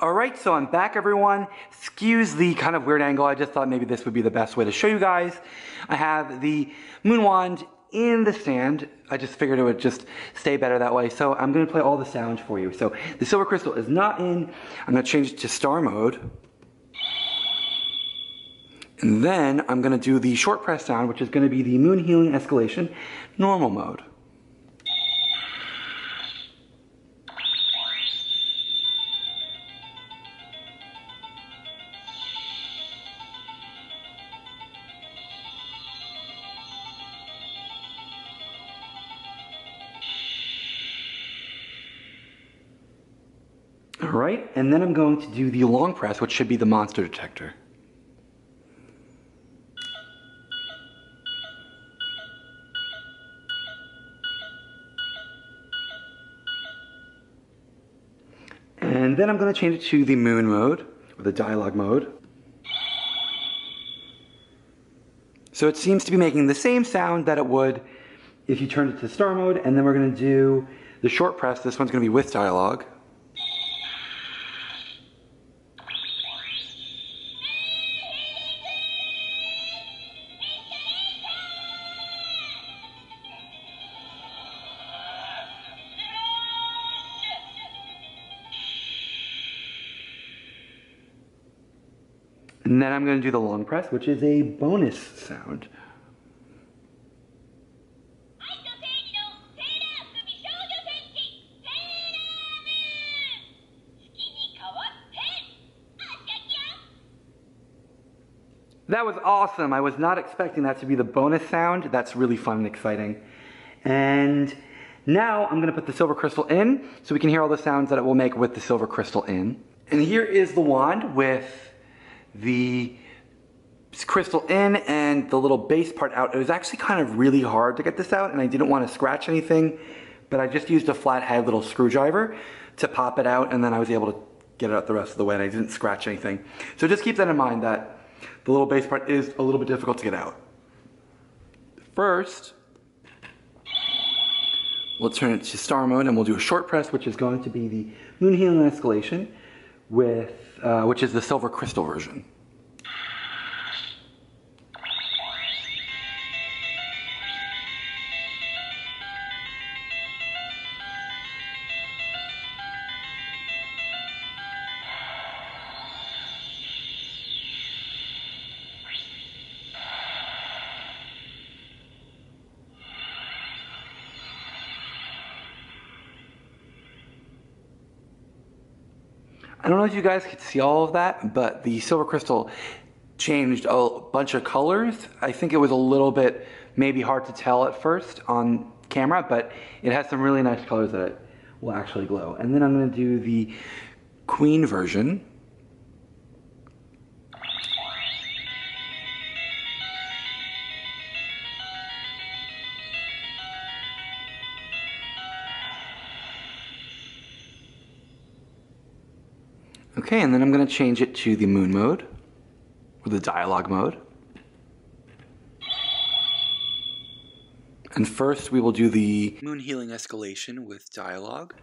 Alright, so I'm back everyone. Excuse the kind of weird angle, I just thought maybe this would be the best way to show you guys. I have the moon wand in the stand. I just figured it would just stay better that way, so I'm going to play all the sounds for you. So the silver crystal is not in. I'm going to change it to star mode. And then I'm going to do the short press sound, which is going to be the moon healing escalation, normal mode. Alright, and then I'm going to do the long press, which should be the monster detector. And then I'm going to change it to the moon mode, or the dialogue mode. So it seems to be making the same sound that it would if you turned it to star mode, and then we're going to do the short press. This one's going to be with dialogue. And then I'm going to do the long press, which is a bonus sound. That was awesome. I was not expecting that to be the bonus sound. That's really fun and exciting. And now I'm going to put the silver crystal in so we can hear all the sounds that it will make with the silver crystal in. And here is the wand with the crystal in and the little base part out. It was actually kind of really hard to get this out, and I didn't want to scratch anything, but I just used a flathead little screwdriver to pop it out, and then I was able to get it out the rest of the way, and I didn't scratch anything. So just keep that in mind, that the little base part is a little bit difficult to get out. First, we'll turn it to star mode, and we'll do a short press, which is going to be the moon healing escalation with which is the silver crystal version. I don't know if you guys could see all of that, but the silver crystal changed a bunch of colors. I think it was a little bit maybe hard to tell at first on camera, but it has some really nice colors that it will actually glow. And then I'm going to do the queen version. Okay, and then I'm going to change it to the moon mode, or the dialogue mode. And first we will do the moon healing escalation with dialogue.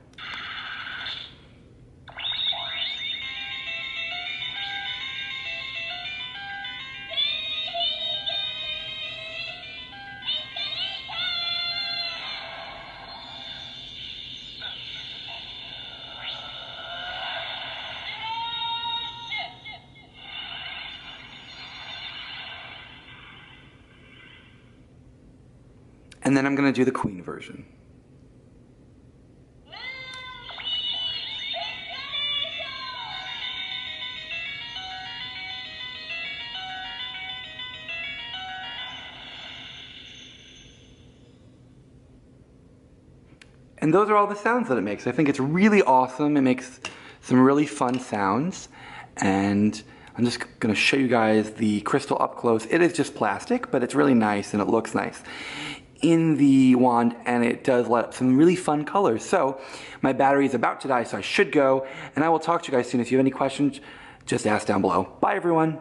And then I'm going to do the queen version. And those are all the sounds that it makes. I think it's really awesome. It makes some really fun sounds. And I'm just going to show you guys the crystal up close. It is just plastic, but it's really nice and it looks nice in the wand, and it does let up some really fun colors. So my battery is about to die, so I should go, and I will talk to you guys soon. If you have any questions, just ask down below. Bye everyone.